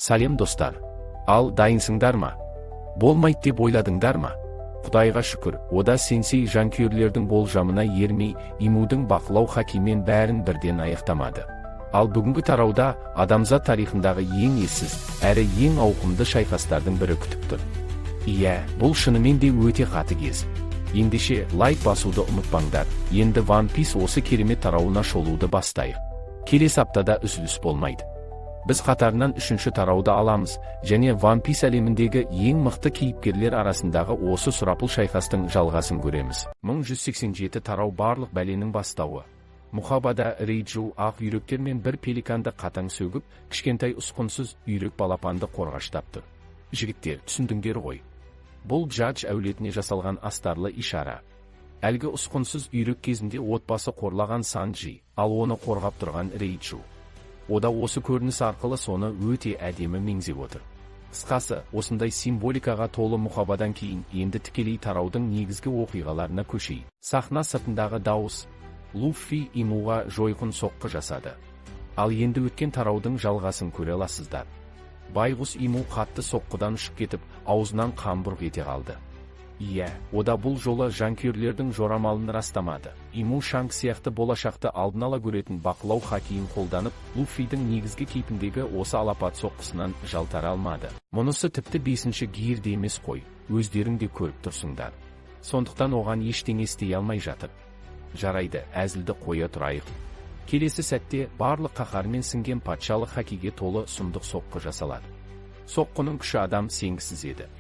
Салем достар. Ал дайынсыңдар ма? Болмайды деп ойладыңдар ма? Құдайға шүкір, ода сенсей жанкүйерлердің болжамына ермей, имудың бақылау хоккеймен бәрін бірден аяқтамады. Ал бүгінгі тарауда адамзат тарихындағы ең ессіз, әрі ең ауқымды шайқастардың бірі күтіп тұр. Иә, бұл шынымен де өте қатыгез. Ендеше лайк басуды ұмытпаңдар. Енді One Piece осы керемет тарауына шолуды бастайық. Келесі аптада үзіліс болмайды. Біз қатарынан 3-ші тарауды аламыз, және One Piece әлеміндегі ең мықты кейіпкерлер арасындағы осы сұрапыл шайқастың жалғасын көреміз. 1187 тарау барлық бәленің бастауы. Мұхабада Рейджу ақ үйректермен бір пеликанды қатаң сөгіп, кішкентай ұсқынсыз үйрек балапанды қорғаштап тұр. Жігіттер, түсіндіңдер ғой. Бұл Джадж әулетіне жасалған астарлы ишара. Әлгі ұсқынсыз үйрек кезінде отбасы қорлаған Санджи, ал оны қорғап тұрған Рейджу. Ода осы көрініс арқылы соны өте әдемі меңзеп отыр. Қысқасы, осындай символикаға толы мұхабадан кейін енді тікелей тараудың негізгі оқиғаларына көшейік. Сахна сыртындағы дауыс. Луффи Имуға жойқын соққы жасады. Ал енді өткен тараудың жалғасын көре аласыздар. Байғұс Иму қатты соққыдан ұшып кетіп, аузынан қан бұрқ ете қалды. Иә, ода бұл жолы жанкүйерлердің жорамалын растамады. Иму Шанг сияқты болашақты алдын ала көретін бақылау хоккейін қолданып, Луффидің негізгі кейпіндегі осы алапат соққысынан жалтара алмады. Мұнысы тіпті 5-ші гирде емес қой, өздерің де көріп тұрсыңдар. Сондықтан оған ештеңе істей алмай жатыр. Жарайды, әзілді қоя тұрайық. Келесі сәтте барлық қаһармен сіңген патшалық хоккейге толы сұмдық соққы жасалады. Соққының күші адам сенгісіз еді.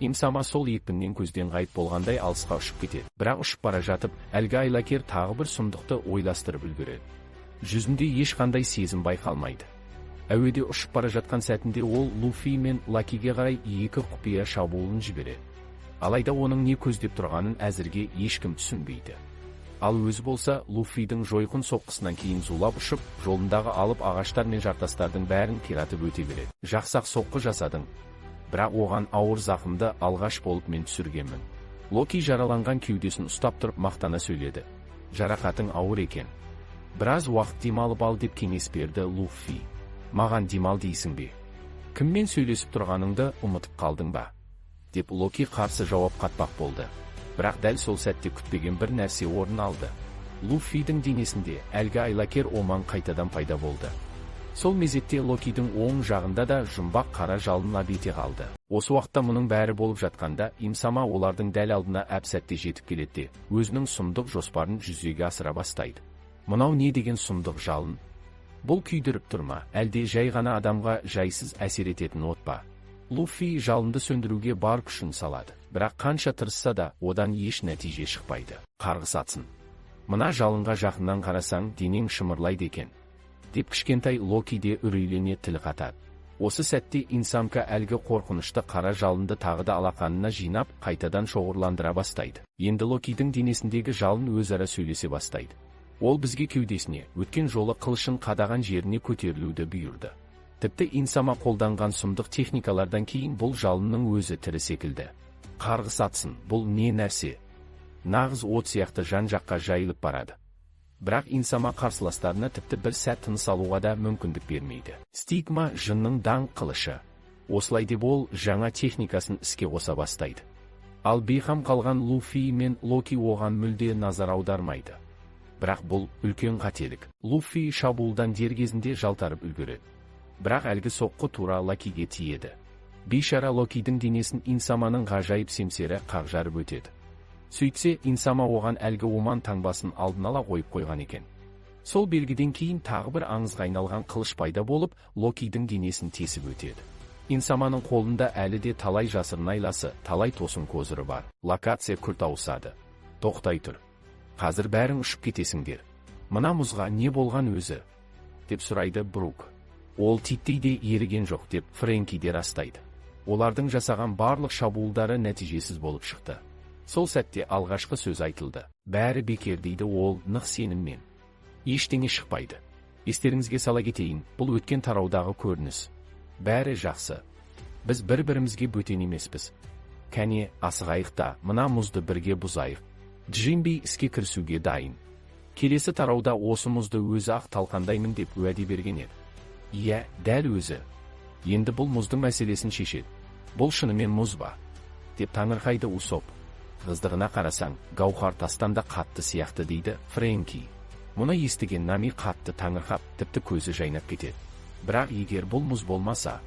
Имсама сол екпіннен көзден ғайып болғандай алысқа ұшып кетеді. Бірақ ұшып бара жатып, әлгі айлакер тағы бір сұмдықты ойластырып үлгереді. Жүзінде ешқандай сезім байқалмайды. Әуеде ұшып бара жатқан сәтінде ол Луффи мен Лакиге қарай екі құпия шабуылын жібереді. Алайда оның не көздеп тұрғанын әзірге ешкім түсінбейді. Ал өзі болса, Луффидің жойқын соққысынан кейін зулап ұшып, жолындағы алып ағаштар мен жартастардың бәрін қиратып өте береді. Жақсақ соққы жасадың. Бірақ оған ауыр зақымды алғаш болып мен түсіргенмін. Локи жараланған кеудесін ұстап тұрып мақтана сөйледі. Жарақатың ауыр екен. Біраз уақыт демалып ал деп кеңес берді Луффи. Маған демал дейсің бе? Кіммен сөйлесіп тұрғаныңды ұмытып қалдың ба? Деп Локи қарсы жауап қатпақ болды. Бірақ дәл сол сәтте күтпеген бір нәрсе орын алды. Луффидің денесінде әлгі айлакер оман қайтадан пайда болды. Сол мезетте Локидің оң жағында да жұмбақ қара жалын лап ете қалды. Осы уақытта мұның бәрі болып жатқанда, Имсама олардың дәл алдына әп-сәтте жетіп келеді, өзінің сұмдық жоспарын жүзеге асыра бастайды. Мынау не деген сұмдық жалын? Бұл күйдіріп тұр ма, әлде жай ғана адамға жайсыз әсер ететін от па? Луффи жалынды сөндіруге бар күшін салады, бірақ қанша тырысса да одан еш нәтиже шықпайды. Қарғыс атсын. Мына жалынға жақыннан қарасаң, денең шымырлайды екен. Деп кішкентай Локи де үрейлене тіл қатады. Осы сәтте Инсамка әлгі қорқынышты қара жалынды тағы да алақанына жинап, қайтадан шоғырландыра бастайды. Енді Локидің денесіндегі жалын өзара сөйлесе бастайды. Ол бізге кеудесіне, өткен жолы қылышын қадаған жеріне көтерілуді бұйырды. Тіпті Инсама қолданған сұмдық техникалардан кейін бұл жалынның өзі тірі секілді. Қарғыс атсын, бұл не нәрсе? Нағыз от сияқты жан-жаққа жайылып барады. Бірақ Инсама қарсыластарына тіпті бір сәт тыныс алуға да мүмкіндік бермейді. Стигма жынның даңқ қылышы. Осылай деп ол жаңа техникасын іске қоса бастайды. Ал бейқам қалған Луффи мен Локи оған мүлде назар аудармайды. Бірақ бұл үлкен қателік. Луффи шабуылдан дер кезінде жалтарып үлгереді. Бірақ әлгі соққы тура Локиге тиеді. Бейшара Локидің денесін Инсаманың ғажайып семсері қақ-жарып өтеді. Сөйтсе, Инсама оған әлгі оман таңбасын алдын ала қойып қойған екен. Сол белгіден кейін тағы бір аңызға айналған қылыш пайда болып, Локидің денесін тесіп өтеді. Инсаманың қолында әлі де талай жасырын айласы, талай тосын көзірі бар. Локация күрт ауысады. Тоқтай тұр. Қазір бәрің ұшып кетесіңдер. Мына мұзға не болған өзі? Деп сұрайды Брук. Ол титтей де еріген жоқ деп Фрэнки де растайды. Олардың жасаған барлық шабуылдары нәтижесіз болып шықты. Сол сәтте алғашқы сөз айтылды. Бәрі бекер дейді ол нық сеніммен. Ештеңе шықпайды. Естеріңізге сала кетейін, бұл өткен тараудағы көрініс. Бәрі жақсы. Біз бір-бірімізге бөтен емеспіз. Кәне, асығайық та, мына мұзды бірге бұзайық. Джимби іске кірісуге дайын. Келесі тарауда осы мұзды өзі ақ талқандаймын деп уәде берген еді. Иә, дәл өзі. Енді бұл мұздың мәселесін шешеді. Бұл шынымен мұз ба? Деп таңырқайды Усоп. Қыздығына қарасаң, гауһар тастан да қатты сияқты дейді Фрэнки. Мұны естіген Нами қатты таңырқап, тіпті көзі жайнап кетеді. Бірақ егер бұл мұз болмаса,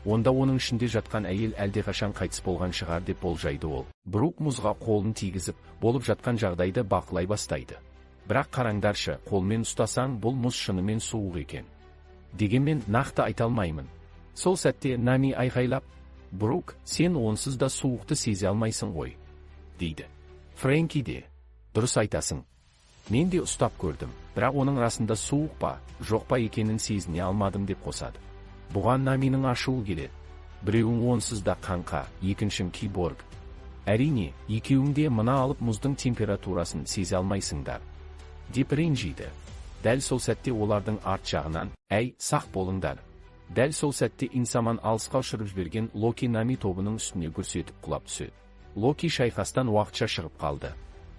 онда оның ішінде жатқан әйел әлдеқашан қайтыс болған шығар деп болжайды ол. Брук мұзға қолын тигізіп, болып жатқан жағдайды бақылай бастайды. Бірақ қараңдаршы, қолмен ұстасаң бұл мұз шынымен суық екен. Дегенмен нақты айта алмаймын. Сол сәтте Нами айқайлап, Брук, сен онсыз да суықты сезе алмайсың ғой, дейді. Фрэнки де, дұрыс айтасың. Мен де ұстап көрдім, бірақ оның расында суық па, жоқ па екенін сезіне алмадым деп қосады. Бұған Наминың ашуы келеді. Біреуің онсыз да қаңқа, екіншің киборг. Әрине, екеуің де мына алып мұздың температурасын сезе алмайсыңдар, деп ренжиді. Дәл сол сәтте олардың арт жағынан, әй, сақ болыңдар. Дәл сол сәтте Инсаман алысқа ұшырып жіберген Локи Нами тобының үстіне гүрсетіп құлап түседі. Локи шайқастан уақытша шығып қалды.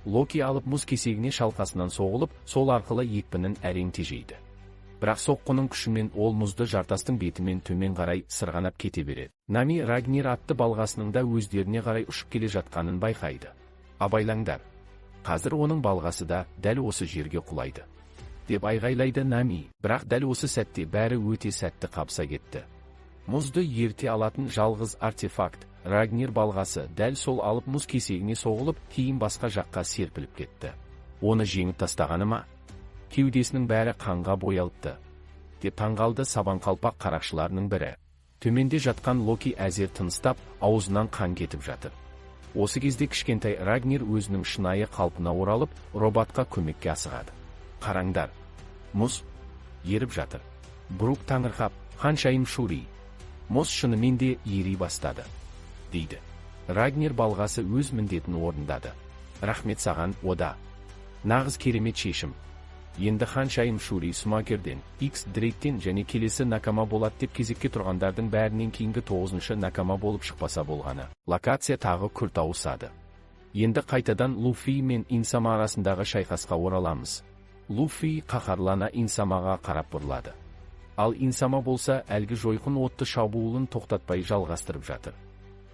Локи алып мұз кесегіне шалқасынан соғылып, сол арқылы екпінін әрең тежейді. Бірақ соққының күшімен ол мұзды жартастың бетімен төмен қарай сырғанап кете береді. Нами Рагнир атты балғасының да өздеріне қарай ұшып келе жатқанын байқайды. Абайлаңдар, қазір оның балғасы да дәл осы жерге құлайды, деп айғайлайды Нами. Бірақ дәл осы сәтте бәрі өте сәтті қапса кетті. Мұзды ерте алатын жалғыз артефакт, Рагнир балғасы дәл сол алып мұз кесегіне соғылып, кейін басқа жаққа серпіліп кетті. Оны жеңіп тастағаны ма? Кеудесінің бәрі қанға боялыпты, деп таңғалды сабан қалпақ қарақшыларының бірі. Төменде жатқан Локи әзер тыныстап, аузынан қан кетіп жатыр. Осы кезде кішкентай Рагнир өзінің шынайы қалпына оралып, роботқа көмекке асығады. Қараңдар, мұз еріп жатыр. Брук таңырқап, ханшайым Шури, мұз шынымен де ери бастады, дейді. Рагнир балғасы өз міндетін орындады. Рахмет саған, Ода. Нағыз керемет шешім. Енді ханшайым Шури Смагерден, X-Дрейттен және келесі накама болады деп кезекке тұрғандардың бәрінен кейінгі 9-шы накама болып шықпаса болғаны. Локация тағы күрт ауысады. Енді қайтадан Луфи мен Инсама арасындағы шайқасқа ораламыз. Луфи қаһарлана Инсамаға қарап бұрылады. Ал Инсама болса әлгі жойқын отты шабуылын тоқтатпай жалғастырып жатыр.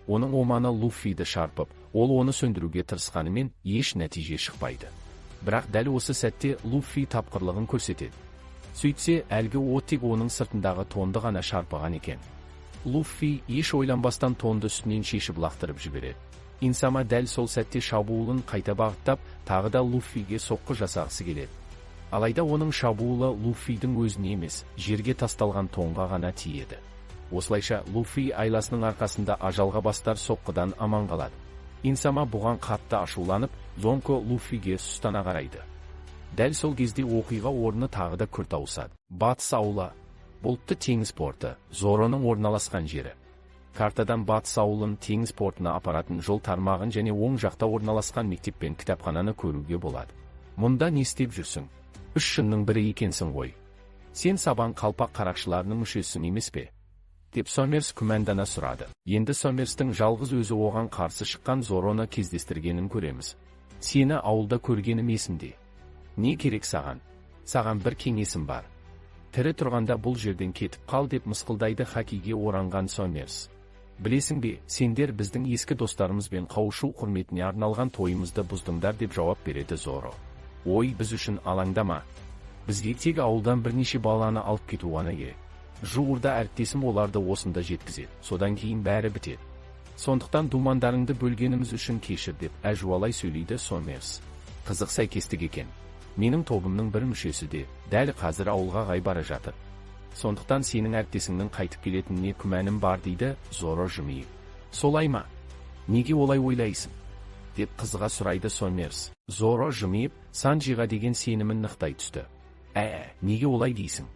Оның оманы Луфиді шарпып, ол оны сөндіруге тырысқанымен еш нәтиже шықпайды. Бірақ дәл осы сәтте Луфи тапқырлығын көрсетеді. Сөйтсе, әлгі оттек оның сыртындағы тонды ғана шарпыған екен. Луфи еш ойланбастан тонды үстінен шешіп лақтырып жібереді. Инсама дәл сол сәтте шабуылын қайта бағыттап, тағы да Луфиге соққы жасағысы келеді. Алайда оның шабуылы Луфидің өзіне емес, жерге тасталған тонға ғана тиеді. Осылайша Луфи айласының арқасында ажалға бастар соққыдан аман қалады. Инсама бұған қатты ашуланып, Зонко Луфиге сұстана қарайды. Дәл сол кезде оқиға орны тағы да күрт ауысады. Батыс ауылы, бұлтты теңіз порты, Зороның орналасқан жері. Картадан батыс ауылын теңіз портына апаратын жол тармағын және оң жақта орналасқан мектеп пен кітапхананы көруге болады. Мұнда не істеп жүрсің? Үш шынның бірі екенсің ғой. Сен сабан қалпақ қарақшыларының мүшесің емес пе? Деп Сомерс күмәндана сұрады. Енді Сомерстің жалғыз өзі оған қарсы шыққан Зороны кездестіргенін көреміз. Сені ауылда көргенім есімде. Не керек саған? Саған бір кеңесім бар. Тірі тұрғанда бұл жерден кетіп қал деп мысқылдайды хакиге оранған Сомерс. Білесің бе, сендер біздің ескі достарымызбен қауышу құрметіне арналған тойымызды бұздыңдар деп жауап береді Зоро. Ой, біз үшін алаңдама. Бізге тек ауылдан бірнеше баланы алып кету ғана керек. Жуырда әріптесім оларды осында жеткізеді, содан кейін бәрі бітеді. Сондықтан думандарыңды бөлгеніміз үшін кешір деп әжуалай сөйлейді Сомерс. Қызық сәйкестік екен. Менің тобымның бір мүшесі де дәл қазір ауылға ғай бара жатыр. Сондықтан сенің әріптесіңнің қайтып келетініне күмәнім бар дейді Зоро жымиып. Солай ма? Неге олай ойлайсың? Деп қызыға сұрайды Сомерс. Зоро жымиып, Санджиға деген сенімін нықтай түсті. Неге олай дейсің?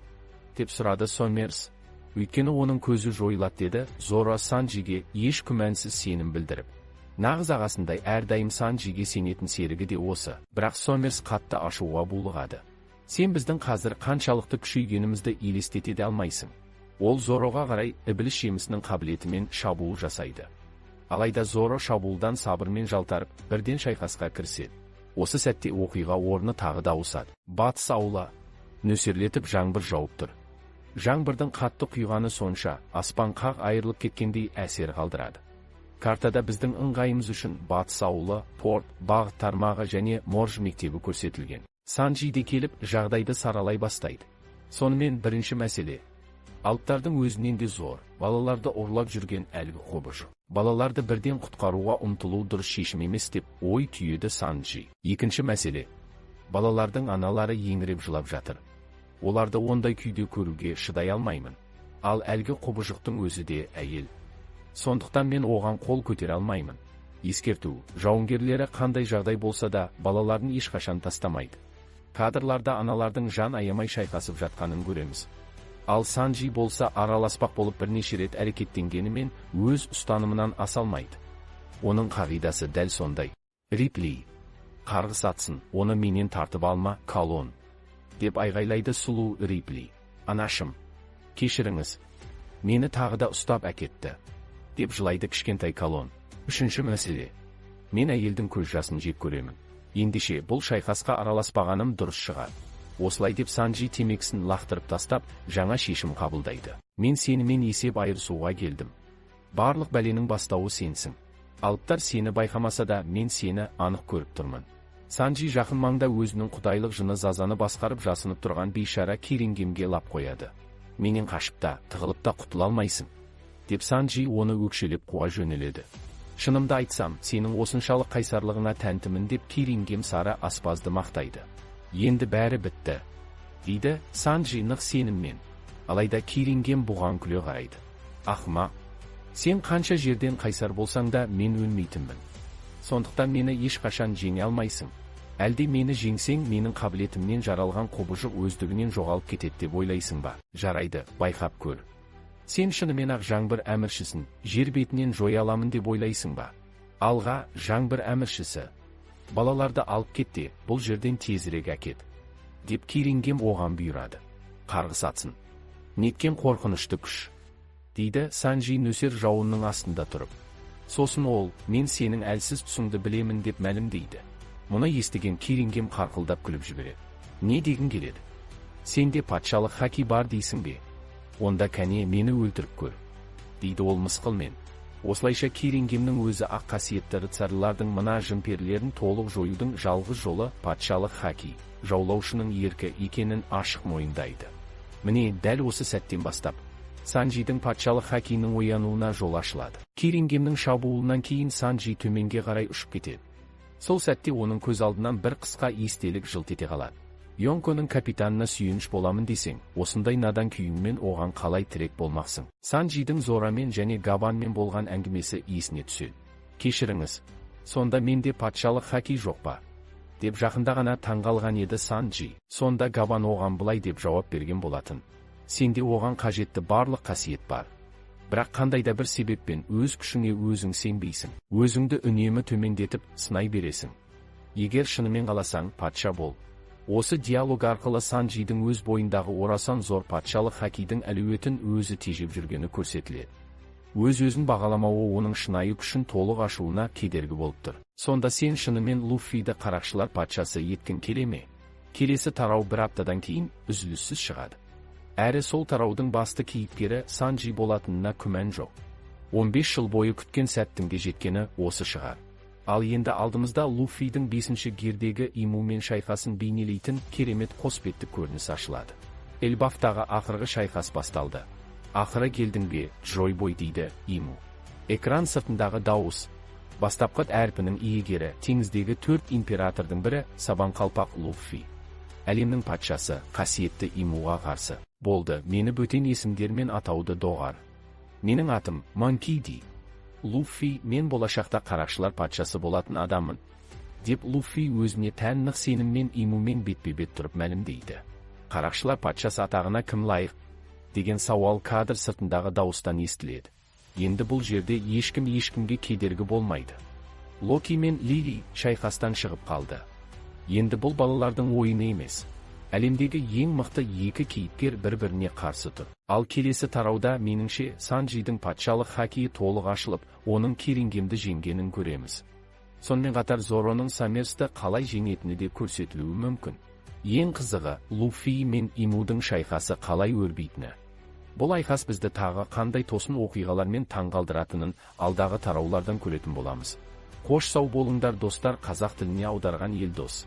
Деп сұрады Сомерс. Өйткені оның көзі жойылады деді Зоро Санджиге еш күмәнсіз сенім білдіріп. Нағыз ағасындай әрдайым Санджиге сенетін серігі де осы. Бірақ Сомерс қатты ашуға булығады. Сен біздің қазір қаншалықты күшейгенімізді елестете алмайсың. Ол Зороға қарай ібіліс жемісінің қабілетімен шабуыл жасайды. Алайда Зоро шабуылдан сабырмен жалтарып, бірден шайқасқа кіріседі. Осы сәтте оқиға орны тағы да ауысады. Батыс ауылы нөсерлетіп жаңбыр жауып тұр. Жаңбырдың қатты құйғаны сонша, аспан қақ айырылып кеткендей әсер қалдырады. Картада біздің ыңғайымыз үшін Батыс ауылы, порт, бағыт тармағы және Морж мектебі көрсетілген. Санджи де келіп, жағдайды саралай бастайды. Сонымен бірінші мәселе. Алыптардың өзінен де зор, балаларды ұрлап жүрген әлгі қобыжық. Балаларды бірден құтқаруға ұмтылу дұрыс шешім емес деп ой түйеді Санджи. Екінші мәселе. Балалардың аналары еңіреп жылап жатыр. Оларды ондай күйде көруге шыдай алмаймын. Ал әлгі қобыжықтың өзі де әйел. Сондықтан мен оған қол көтере алмаймын. Ескерту, жауынгерлері қандай жағдай болса да, балаларын ешқашан тастамайды. Кадрларда аналардың жан аямай шайқасып жатқанын көреміз. Ал Санджи болса араласпақ болып бірнеше рет әрекеттенгенімен өз ұстанымынан аса алмайды. Оның қағидасы дәл сондай. Рипли. Қарғыс атсын, оны менен тартып алма, Калон. Деп айғайлайды сұлу Рипли. Анашым. Кешіріңіз. Мені тағы да ұстап әкетті. Деп жылайды кішкентай Калон. Үшінші мәселе. Мен әйелдің көз жасын жек көремін. Ендеше бұл шайқасқа араласпағаным дұрыс шығар. Осылай деп Санджи темекісін лақтырып тастап, жаңа шешім қабылдайды. Мен сенімен есеп айырысуға келдім. Барлық бәленің бастауы сенсің. Алыптар сені байқамаса да мен сені анық көріп тұрмын. Санджи жақын маңда өзінің құдайлық жыны Зазаны басқарып жасынып тұрған бейшара Керенгемге лап қояды. Менен қашып та, тығылып та құтыла алмайсың. Деп Санджи оны өкшелеп қуа жөнеледі. Шынымды айтсам, сенің осыншалық қайсарлығына тәнтімін деп Керенгем сары аспазды мақтайды. Енді бәрі бітті. Дейді Санджи нық сеніммен. Алайда Керенгем бұған күле қарайды. Ақымақ, сен қанша жерден қайсар болсаң да мен өлмейтінмін. Сондықтан мені ешқашан жеңе алмайсың. Әлде мені жеңсең, менің қабілетімнен жаралған қобыжық өздігінен жоғалып кетеді деп ойлайсың ба? Жарайды, байқап көр. Сен шынымен ақ жаңбыр әміршісін жер бетінен жоя аламын деп ойлайсың ба? Алға, жаңбыр әміршісі. Балаларды алып кетте, бұл жерден тезірек әкет. Деп Керенгем оған бұйырады. Қарғыс атсын. Неткен қорқынышты күш. Дейді Санджи нөсер жауынның астында тұрып. Сосын ол, мен сенің әлсіз тұсыңды білемін деп мәлімдейді. Мұны естіген Керенгем қарқылдап күліп жібереді. Не дегің келеді? Сенде патшалық хаки бар дейсің бе? Онда кәне мені өлтіріп көр. Дейді ол мысқылмен. Осылайша Керенгемнің өзі ақ қасиетті рыцарьлардың мына жымперлерін толық жоюдың жалғыз жолы патшалық хаки, жаулаушының еркі екенін ашық мойындайды. Міне дәл осы сәттен бастап Санджидің патшалық хакиінің оянуына жол ашылады. Керенгемнің шабуылынан кейін Санджи төменге қарай ұшып кетеді. Сол сәтте оның көз алдынан бір қысқа естелік жылт ете қалады. Йонконың капитанына сүйеніш боламын десең, осындай надан күйіңмен оған қалай тірек болмақсың. Санджидің Зорамен және Габанмен болған әңгімесі есіне түседі. Кешіріңіз, сонда менде патшалық хаки жоқ па? Деп жақында ғана таңғалған еді Санджи. Сонда Габан оған былай деп жауап берген болатын. Сенде оған қажетті барлық қасиет бар. Бірақ қандай да бір себеппен өз күшіңе өзің сенбейсің. Өзіңді үнемі төмендетіп сынай бересің. Егер шынымен қаласаң, патша бол. Осы диалог арқылы Санджидің өз бойындағы орасан зор патшалық хакидің әлеуетін өзі тежеп жүргені көрсетіледі. Өз-өзін бағаламауы оның шынайы күшін толық ашуына кедергі болып тұр. Сонда сен шынымен Луффиді қарақшылар патшасы еткің келе ме? Келесі тарау бір аптадан кейін үзіліссіз шығады. Әрі сол тараудың басты кейіпкері Санджи болатынына күмән жоқ. 15 жыл бойы күткен сәттің де жеткені осы шығар. Ал енді алдымызда Луффидің 5-ші гердегі Имумен шайқасын бейнелейтін керемет қосбетті көрініс ашылады. Эльбафтағы ақырғы шайқас басталды. Ақыры келдің бе, Джойбой дейді Иму. Экран сыртындағы дауыс. Бастапқы әрпінің иегері, теңіздегі 4 императордың бірі, сабанқалпақ Луффи. Әлемнің патшасы, қасиетті Имуға қарсы. Болды, мені бөтен есімдермен атауды доғар. Менің атым Манкиди. Луффи, мен болашақта қарақшылар патшасы болатын адаммын. Деп Луффи өзіне тән нық сеніммен Имумен бетпе-бет тұрып мәлімдейді. Қарақшылар патшасы атағына кім лайық? Деген сауал кадр сыртындағы дауыстан естіледі. Енді бұл жерде ешкімге кедергі болмайды. Локи мен Лили шайқастан шығып қалды. Енді бұл балалардың ойыны емес. Әлемдегі ең мықты екі кейіпкер бір-біріне қарсы тұр. Ал келесі тарауда меніңше Санджидің патшалық хакиі толық ашылып, оның Керенгемді жеңгенін көреміз. Сонымен қатар Зороның Саммерсті қалай жеңетіні де көрсетілуі мүмкін. Ең қызығы, Луффи мен Имудың шайқасы қалай өрбитіні. Бұл айқас бізді тағы қандай тосын оқиғалармен таңғалдыратынын алдағы тараулардан көретін боламыз. Қош сау болыңдар достар. Қазақ тіліне аударған Елдос.